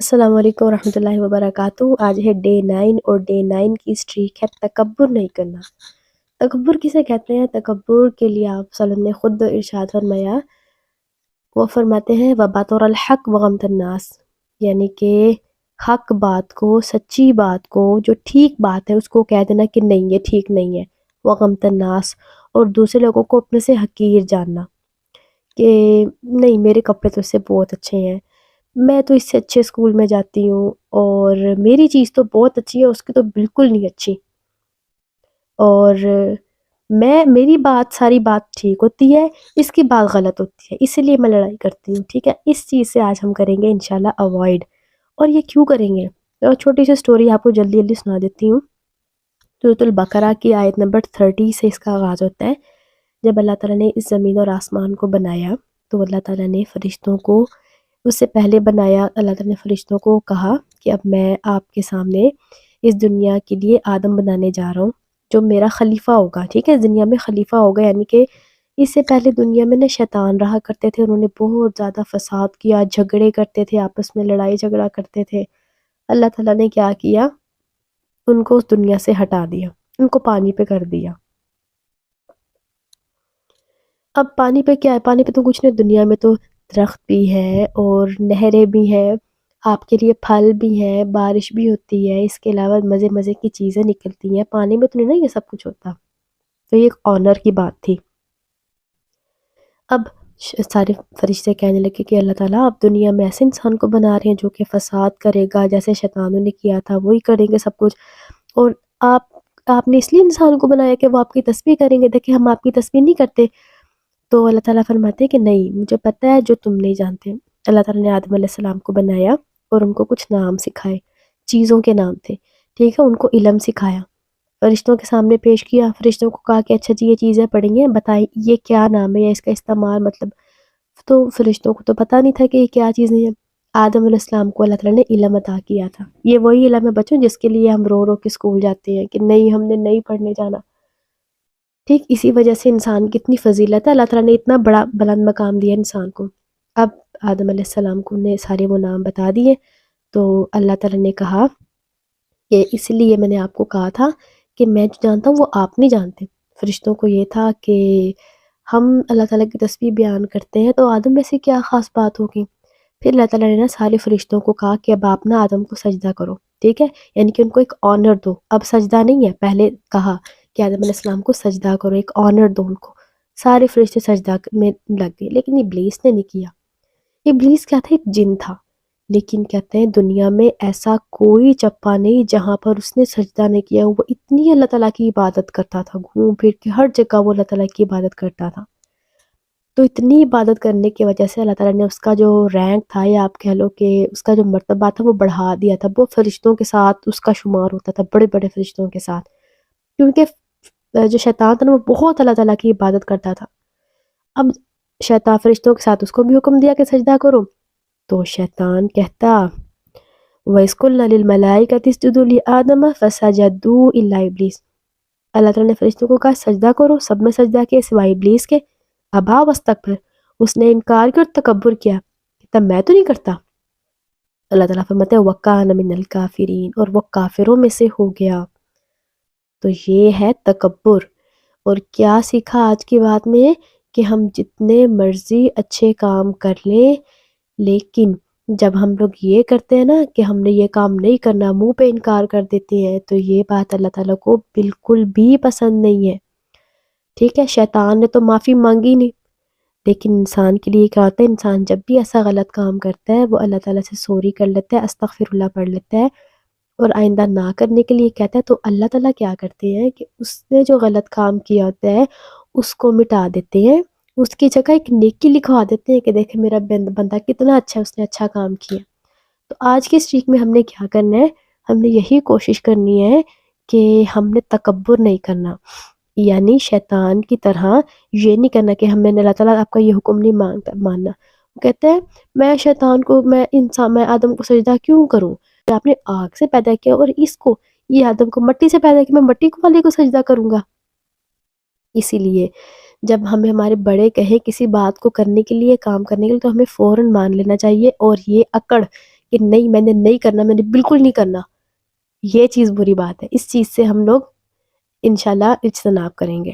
السلام علیکم ورحمۃ اللہ وبرکاتہ۔ آج ہے ڈے 9 اور ڈے 9 کی اسٹریک ہے تکبر نہیں کرنا۔ تکبر کسے کہتے ہیں؟ تکبر کے لیے آپ صلی اللہ علیہ وسلم نے خود ارشاد فرمایا، وہ فرماتے ہیں وَبَطْرَ الْحَقِّ وَغَمْطَ النَّاسِ، یعنی کہ حق بات کو، سچی بات کو، جو ٹھیک بات ہے اس کو کہہ دینا کہ نہیں یہ ٹھیک نہیں ہے، وَغَمْطَ النَّاسِ، اور دوسرے لوگوں کو اپنے سے حقیر جاننا کہ نہیں میرے کپڑے تو اس سے بہت اچھے ہیں، میں تو اس سے اچھے اسکول میں جاتی ہوں، اور میری چیز تو بہت اچھی ہے اس کی تو بالکل نہیں اچھی، اور میری بات ساری بات ٹھیک ہوتی ہے، اس کی بات غلط ہوتی ہے، اسی لیے میں لڑائی کرتی ہوں۔ ٹھیک ہے، اس چیز سے آج ہم کریں گے انشاءاللہ اوائڈ۔ اور یہ کیوں کریں گے؟ اور چھوٹی سی سٹوری آپ کو جلدی جلدی سنا دیتی ہوں۔ سورۃ البقرہ کی آیت نمبر 30 سے اس کا آغاز ہوتا ہے۔ جب اللہ تعالیٰ نے اس زمین اور آسمان کو بنایا تو اللہ تعالیٰ نے فرشتوں کو اس سے پہلے بنایا، اللہ تعالیٰ نے فرشتوں کو کہا کہ اب میں آپ کے سامنے اس دنیا کے لیے آدم بنانے جا رہا ہوں جو میرا خلیفہ ہوگا۔ ٹھیک ہے، دنیا میں خلیفہ ہوگا، یعنی کہ اس سے پہلے دنیا میں شیطان رہا کرتے تھے، انہوں نے بہت زیادہ فساد کیا، جھگڑے کرتے تھے، آپس میں لڑائی جھگڑا کرتے تھے۔ اللہ تعالیٰ نے کیا کیا؟ ان کو اس دنیا سے ہٹا دیا، ان کو پانی پہ کر دیا۔ اب پانی پہ کیا ہے؟ پانی پہ تو کچھ نہیں، دنیا میں تو درخت بھی ہے اور نہریں بھی ہیں، آپ کے لیے پھل بھی ہیں، بارش بھی ہوتی ہے، اس کے علاوہ مزے مزے کی چیزیں نکلتی ہیں، پانی میں تو نہیں نا یہ سب کچھ ہوتا۔ تو یہ ایک آنر کی بات تھی۔ اب سارے فرشتے کہنے لگے کہ اللہ تعالیٰ آپ دنیا میں ایسے انسان کو بنا رہے ہیں جو کہ فساد کرے گا، جیسے شیطانوں نے کیا تھا وہی کریں گے سب کچھ، اور آپ نے اس لیے انسان کو بنایا کہ وہ آپ کی تسبیح کریں گے، دیکھیں ہم آپ کی تسبیح نہیں کرتے۔ تو اللہ تعالیٰ فرماتے ہیں کہ نہیں، مجھے پتہ ہے جو تم نہیں جانتے۔ اللہ تعالیٰ نے آدم علیہ السلام کو بنایا اور ان کو کچھ نام سکھائے، چیزوں کے نام تھے، ٹھیک ہے، ان کو علم سکھایا، فرشتوں کے سامنے پیش کیا، فرشتوں کو کہا کہ اچھا جی یہ چیزیں پڑھی ہیں، بتائیں یہ کیا نام ہے یا اس کا استعمال مطلب، تو فرشتوں کو تو پتہ نہیں تھا کہ یہ کیا چیزیں ہیں۔ آدم علیہ السلام کو اللہ تعالیٰ نے علم عطا کیا تھا، یہ وہی علم ہے بچوں جس کے لیے ہم رو رو کے اسکول جاتے ہیں کہ نہیں ہم نے نہیں پڑھنے جانا۔ ٹھیک اسی وجہ سے انسان کی اتنی فضیلت ہے، اللہ تعالیٰ نے اتنا بڑا بلند مقام دیا انسان کو۔ اب آدم علیہ السلام کو نے سارے وہ نام بتا دیے، تو اللہ تعالیٰ نے کہا کہ اس لیے میں نے آپ کو کہا تھا کہ میں جو جانتا ہوں وہ آپ نہیں جانتے۔ فرشتوں کو یہ تھا کہ ہم اللہ تعالیٰ کی تسبیح بیان کرتے ہیں تو آدم میں سے کیا خاص بات ہوگی۔ پھر اللہ تعالیٰ نے سارے فرشتوں کو کہا کہ اب آپ آدم کو سجدہ کرو، ٹھیک ہے، یعنی کہ ان کو ایک آنر دو۔ اب سجدہ نہیں ہے، پہلے کہا کہ آدم علیہ السلام کو سجدہ کرو، ایک آنر دو ان کو۔ سارے فرشتے سجدہ میں لگ گئے، لیکن ابلیس نے نہیں کیا۔ ابلیس کیا تھا؟ ایک جن تھا، لیکن کہتے ہیں دنیا میں ایسا کوئی چپا نہیں جہاں پر اس نے سجدہ نہیں کیا۔ وہ اتنی اللہ تعالیٰ کی عبادت کرتا تھا، گھوم پھر کے ہر جگہ وہ اللہ تعالیٰ کی عبادت کرتا تھا۔ تو اتنی عبادت کرنے کی وجہ سے اللہ تعالیٰ نے اس کا جو رینک تھا، یا آپ کہہ لو کہ اس کا جو مرتبہ تھا وہ بڑھا دیا تھا، وہ فرشتوں کے ساتھ اس کا شمار ہوتا تھا، بڑے بڑے فرشتوں کے ساتھ، کیونکہ جو شیطان تھا نا وہ بہت اللہ تعالیٰ کی عبادت کرتا تھا۔ اب شیطان فرشتوں کے ساتھ اس کو بھی حکم دیا کہ سجدہ کرو، تو شیطان کہتا وَإِذْ قُلْنَا لِلْمَلَائِكَةِ اسْجُدُوا لِآدَمَ فَسَجَدُوا إِلَّا إِبْلِيسَ، اللہ تعالیٰ نے فرشتوں کو کہا سجدہ کرو، سب میں سجدہ کیا سوائے ابلیس کے، ابا واستکبر، اس نے انکار کیا اور تکبر کیا، کہتا میں تو نہیں کرتا۔ اللہ تعالیٰ فرماتے ہیں وَكَانَ مِنَ الْكَافِرِينَ، اور وہ کافروں میں سے ہو گیا۔ تو یہ ہے تکبر۔ اور کیا سیکھا آج کی بات میں؟ کہ ہم جتنے مرضی اچھے کام کر لیں، لیکن جب ہم لوگ یہ کرتے ہیں نا کہ ہم نے یہ کام نہیں کرنا، منہ پہ انکار کر دیتے ہیں، تو یہ بات اللہ تعالیٰ کو بالکل بھی پسند نہیں ہے۔ ٹھیک ہے، شیطان نے تو معافی مانگی نہیں، لیکن انسان کے لیے کیا ہوتا ہے؟ انسان جب بھی ایسا غلط کام کرتا ہے وہ اللہ تعالیٰ سے سوری کر لیتا ہے، استغفر اللہ پڑھ لیتا ہے اور آئندہ نہ کرنے کے لیے کہتا ہے، تو اللہ تعالیٰ کیا کرتے ہیں کہ اس نے جو غلط کام کیا ہوتا ہے اس کو مٹا دیتے ہیں، اس کی جگہ ایک نیکی لکھوا دیتے ہیں کہ دیکھیں میرا بندہ کتنا اچھا ہے، اس نے اچھا کام کیا۔ تو آج کی اسٹریک میں ہم نے کیا کرنا ہے؟ ہم نے یہی کوشش کرنی ہے کہ ہم نے تکبر نہیں کرنا، یعنی شیطان کی طرح یہ نہیں کرنا کہ ہم نے اللہ تعالیٰ آپ کا یہ حکم نہیں ماننا۔ وہ کہتے ہیں میں شیطان کو، میں آدم کو سجدہ کیوں کروں؟ آپ نے آگ سے پیدا کیا اور اس کو، یہ آدم کو مٹی سے پیدا کیا، میں مٹی والے کو سجدہ کروں گا؟ اسی لیے جب ہمیں ہمارے بڑے کہیں کسی بات کو کرنے کے لیے، کام کرنے کے لیے، تو ہمیں فوراً مان لینا چاہیے، اور یہ اکڑ کہ نہیں میں نے نہیں کرنا، میں نے بالکل نہیں کرنا، یہ چیز بری بات ہے. اس چیز سے ہم لوگ انشاءاللہ اجتناب کریں گے.